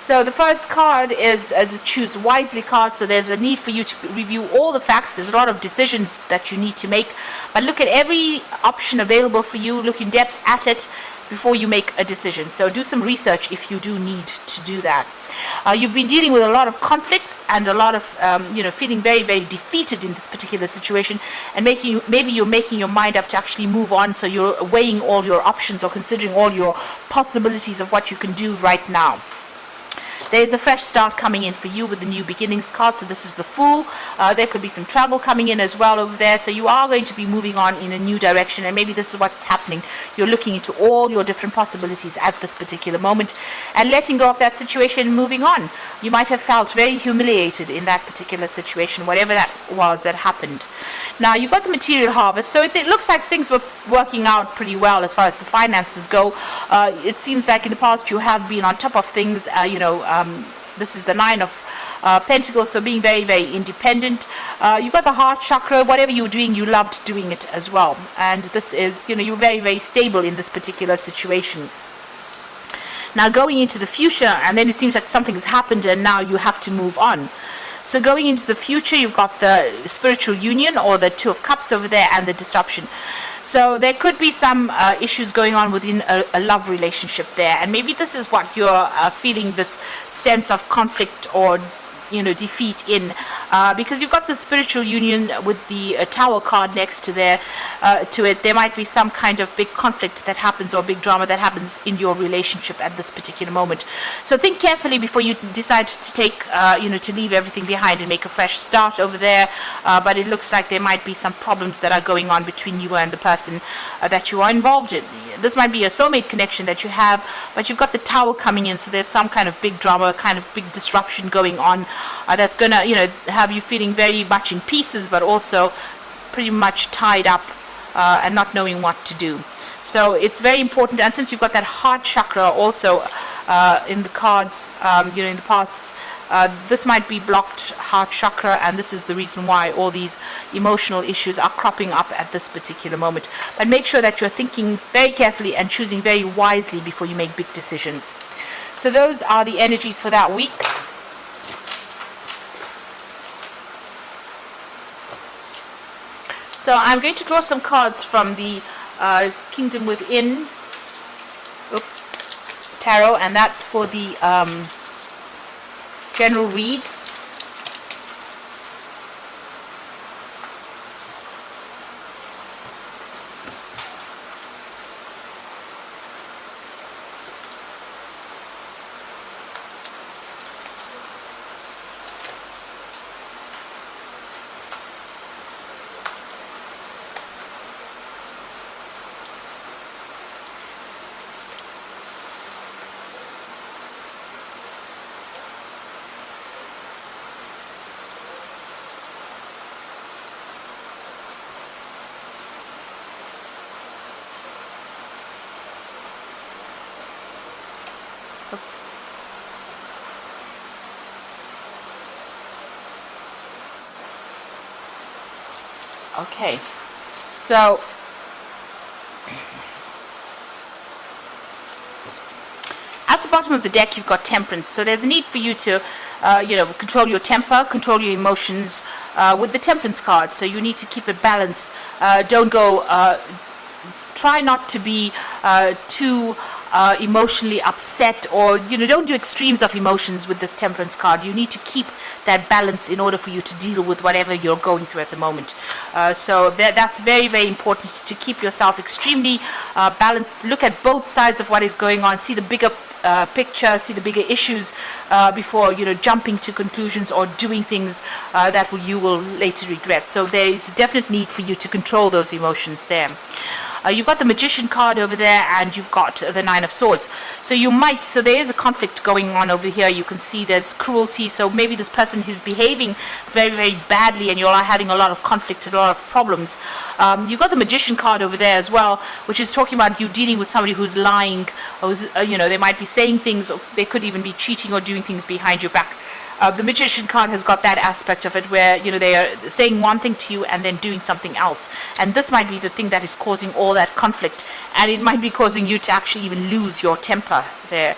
So the first card is the choose wisely card. So there's a need for you to review all the facts. There's a lot of decisions that you need to make, but look at every option available for you, look in depth at it before you make a decision. So do some research if you do need to do that. You've been dealing with a lot of conflicts and a lot of feeling very, very defeated in this particular situation, and maybe you're making your mind up to actually move on. So you're weighing all your options or considering all your possibilities of what you can do right now. There's a fresh start coming in for you with the new beginnings card. So this is the Fool. There could be some travel coming in as well over there. So you are going to be moving on in a new direction, and maybe this is what's happening. You're looking into all your different possibilities at this particular moment and letting go of that situation and moving on. You might have felt very humiliated in that particular situation, whatever that was that happened. Now you've got the material harvest. So it looks like things were working out pretty well as far as the finances go. It seems like in the past you have been on top of things, this is the 9 of Pentacles, so being very, very independent. You've got the heart chakra. Whatever you're doing, you loved doing it as well. And this is, you're very, very stable in this particular situation. Now going into the future, and then it seems like something has happened and now you have to move on. So going into the future, you've got the spiritual union, or the 2 of Cups over there, and the disruption. So there could be some issues going on within a love relationship there, and maybe this is what you're feeling, this sense of conflict or defeat in, because you've got the spiritual union with the Tower card next to there to it. There might be some kind of big conflict that happens, or big drama that happens in your relationship at this particular moment. So think carefully before you decide to take to leave everything behind and make a fresh start over there. But it looks like there might be some problems that are going on between you and the person that you are involved in. This might be a soulmate connection that you have, but you've got the Tower coming in, so there's some kind of big drama, kind of big disruption going on that's going to have you feeling very much in pieces, but also pretty much tied up and not knowing what to do. So it's very important, and since you've got that heart chakra also in the cards, in the past, this might be blocked heart chakra, and this is the reason why all these emotional issues are cropping up at this particular moment. But make sure that you're thinking very carefully and choosing very wisely before you make big decisions. So those are the energies for that week. So I'm going to draw some cards from the Kingdom Within Tarot, and that's for the general read. Oops. Okay, so at the bottom of the deck you've got Temperance. So there's a need for you to control your temper, control your emotions with the Temperance card. So you need to keep it balanced. Don't go try not to be too emotionally upset, or don't do extremes of emotions with this Temperance card. You need to keep that balance in order for you to deal with whatever you're going through at the moment. So that's very, very important, to keep yourself extremely balanced. Look at both sides of what is going on, see the bigger picture, see the bigger issues before jumping to conclusions or doing things that you will later regret. So there is a definite need for you to control those emotions there. You've got the Magician card over there, and you've got the Nine of Swords. So there is a conflict going on over here. You can see there's cruelty. So maybe this person is behaving very, very badly, and you are having a lot of conflict, a lot of problems. You've got the Magician card over there as well, which is talking about you dealing with somebody who's lying, who's, they might be saying things, or they could even be cheating or doing things behind your back. The Magician card has got that aspect of it where they are saying one thing to you and then doing something else, and this might be the thing that is causing all all that conflict, and it might be causing you to actually even lose your temper there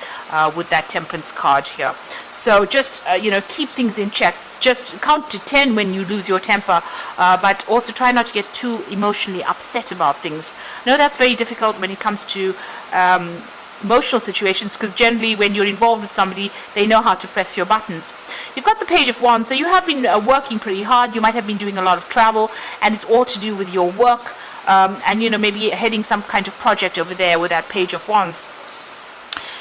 with that temperance card here. So just keep things in check. Just count to 10 when you lose your temper, but also try not to get too emotionally upset about things. I know that's very difficult when it comes to emotional situations, because generally when you're involved with somebody, they know how to press your buttons. You've got the Page of Wands, so you have been working pretty hard. You might have been doing a lot of travel, and it's all to do with your work, and maybe heading some kind of project over there with that Page of Wands.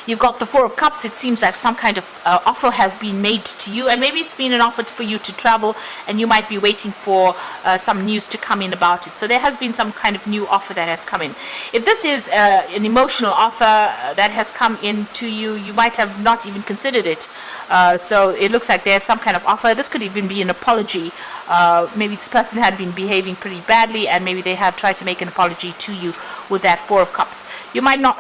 You've got the Four of Cups. It seems like some kind of offer has been made to you, and maybe it's been an offer for you to travel, and you might be waiting for some news to come in about it. So there has been some kind of new offer that has come in. If this is an emotional offer that has come in to you, you might have not even considered it. So it looks like there's some kind of offer. This could even be an apology. Maybe this person had been behaving pretty badly, and maybe they have tried to make an apology to you with that Four of Cups. You may not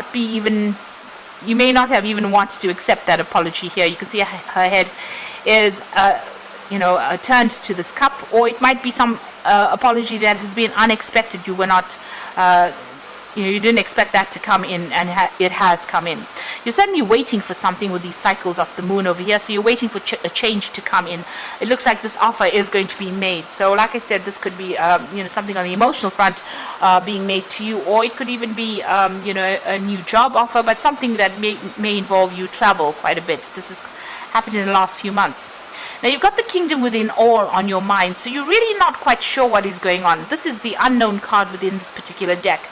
have even wanted to accept that apology here. You can see her head is, turned to this cup, or it might be some apology that has been unexpected. You were not, you didn't expect that to come in, and it has come in. You're certainly waiting for something with these cycles of the moon over here, so you're waiting for a change to come in. It looks like this offer is going to be made. So like I said, this could be something on the emotional front being made to you, or it could even be a new job offer, but something that may involve you travel quite a bit. This has happened in the last few months. Now you've got the Kingdom within all on your mind, so you're really not quite sure what is going on. This is the unknown card within this particular deck.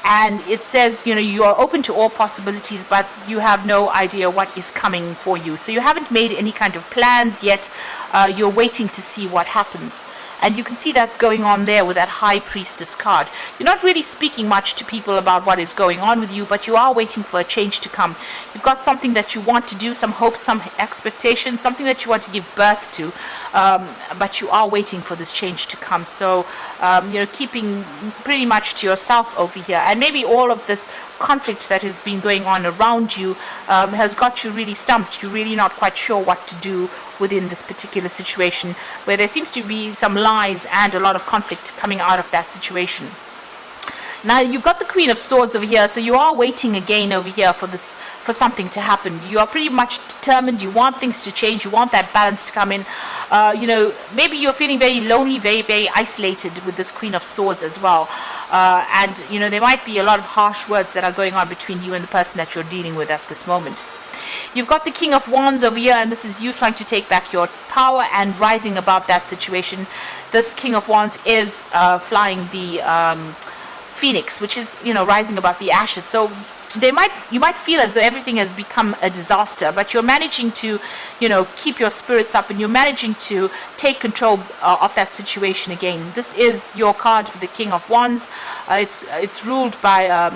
And it says, you are open to all possibilities, but you have no idea what is coming for you. So you haven't made any kind of plans yet. You're waiting to see what happens. And you can see that's going on there with that High Priestess card. You're not really speaking much to people about what is going on with you, but you are waiting for a change to come. You've got something that you want to do, some hopes, some expectations, something that you want to give birth to, but you are waiting for this change to come. So, keeping pretty much to yourself over here. And maybe all of this conflict that has been going on around you has got you really stumped. You're really not quite sure what to do within this particular situation, where there seems to be some lies and a lot of conflict coming out of that situation. Now you've got the Queen of Swords over here, so you are waiting again over here for something to happen. You are pretty much determined. You want things to change. You want that balance to come in. Maybe you're feeling very lonely, very, very isolated with this Queen of Swords as well. And there might be a lot of harsh words that are going on between you and the person that you're dealing with at this moment. You've got the King of Wands over here, and this is you trying to take back your power and rising above that situation. This King of Wands is flying the Phoenix, which is rising above the ashes. So you might feel as though everything has become a disaster, but you're managing to keep your spirits up, and you're managing to take control of that situation again. This is your card with the King of Wands. It's ruled by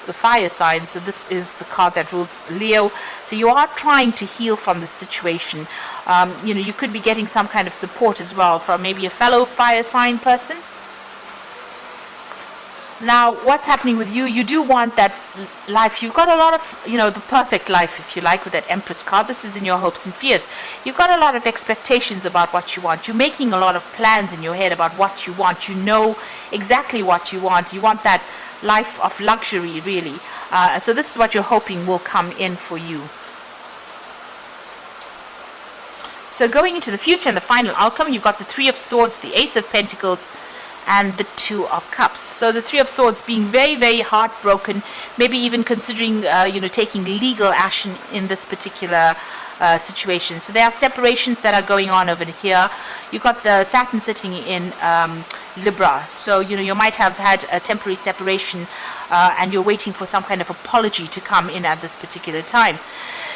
the fire sign, so this is the card that rules Leo. So you are trying to heal from the situation. You could be getting some kind of support as well from maybe a fellow fire sign person. Now, what's happening with you? You do want that life. You've got a lot of, the perfect life, if you like, with that Empress card. This is in your hopes and fears. You've got a lot of expectations about what you want. You're making a lot of plans in your head about what you want. You know exactly what you want. You want that life of luxury, really. So this is what you're hoping will come in for you. So going into the future and the final outcome, you've got the Three of Swords, the Ace of Pentacles, and the Two of Cups. So the Three of Swords being very, very heartbroken, maybe even considering, taking legal action in this particular situation. So there are separations that are going on over here. You've got the Saturn sitting in Libra. So, you might have had a temporary separation and you're waiting for some kind of apology to come in at this particular time.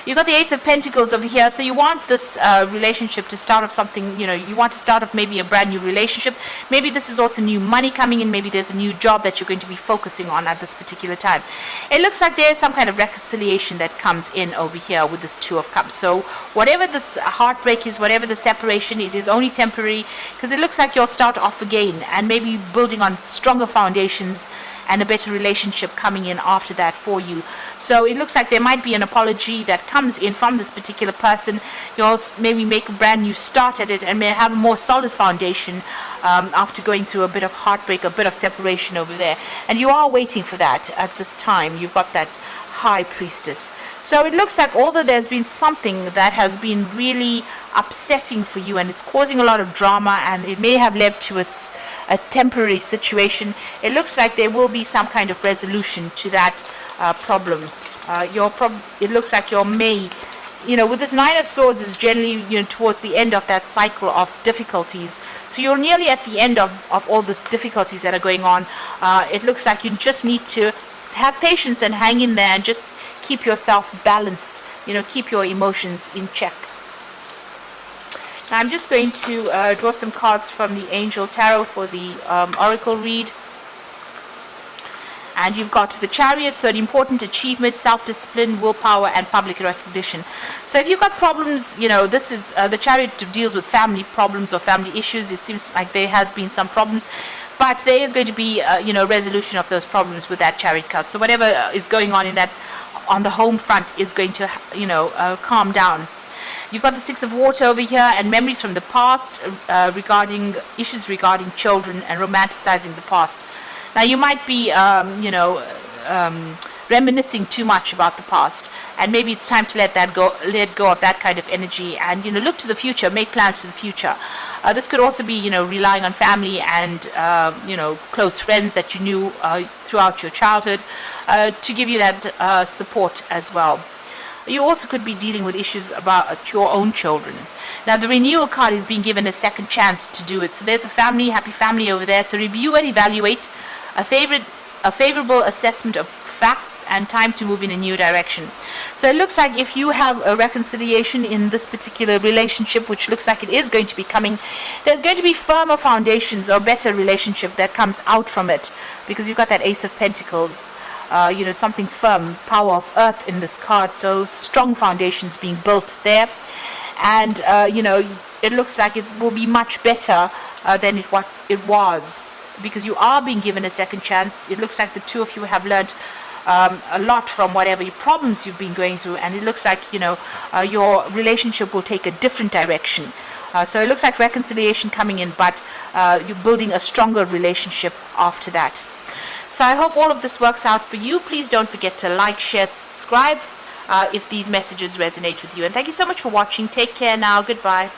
You've got the Ace of Pentacles over here, so you want this relationship to start off something, you want to start off maybe a brand new relationship. Maybe this is also new money coming in. Maybe there's a new job that you're going to be focusing on at this particular time. It looks like there's some kind of reconciliation that comes in over here with this Two of Cups. So whatever this heartbreak is, whatever the separation, it is only temporary, because it looks like you'll start off again and maybe building on stronger foundations and a better relationship coming in after that for you. So it looks like there might be an apology that comes in from this particular person, you'll maybe make a brand new start at it and may have a more solid foundation after going through a bit of heartbreak, a bit of separation over there. And you are waiting for that at this time. You've got that High Priestess. So it looks like although there's been something that has been really upsetting for you and it's causing a lot of drama and it may have led to a temporary situation, it looks like there will be some kind of resolution to that problem. It looks like your May, with this Nine of Swords is generally, towards the end of that cycle of difficulties. So you're nearly at the end of all these difficulties that are going on. It looks like you just need to have patience and hang in there and just keep yourself balanced, keep your emotions in check. Now I'm just going to draw some cards from the Angel Tarot for the Oracle read. And you've got the Chariot, so an important achievement, self-discipline, willpower, and public recognition. So if you've got problems, this is the Chariot deals with family problems or family issues. It seems like there has been some problems, but there is going to be, resolution of those problems with that Chariot card. So whatever is going on on the home front is going to, calm down. You've got the Six of Water over here and memories from the past regarding issues regarding children and romanticizing the past. Now you might be, reminiscing too much about the past, and maybe it's time to let go of that kind of energy, and look to the future, make plans to the future. This could also be, relying on family and close friends that you knew throughout your childhood to give you that support as well. You also could be dealing with issues about your own children. Now the Renewal card is being given a second chance to do it. So there's a happy family over there. So review and evaluate a favorable assessment of facts and time to move in a new direction. So it looks like if you have a reconciliation in this particular relationship, which looks like it is going to be coming, there's going to be firmer foundations or better relationship that comes out from it, because you've got that Ace of Pentacles, something firm, power of earth in this card. So strong foundations being built there. And, it looks like it will be much better than what it was, because you are being given a second chance. It looks like the two of you have learned a lot from whatever problems you've been going through, and it looks like, your relationship will take a different direction. So it looks like reconciliation coming in, but you're building a stronger relationship after that. So I hope all of this works out for you. Please don't forget to like, share, subscribe if these messages resonate with you. And thank you so much for watching. Take care now. Goodbye.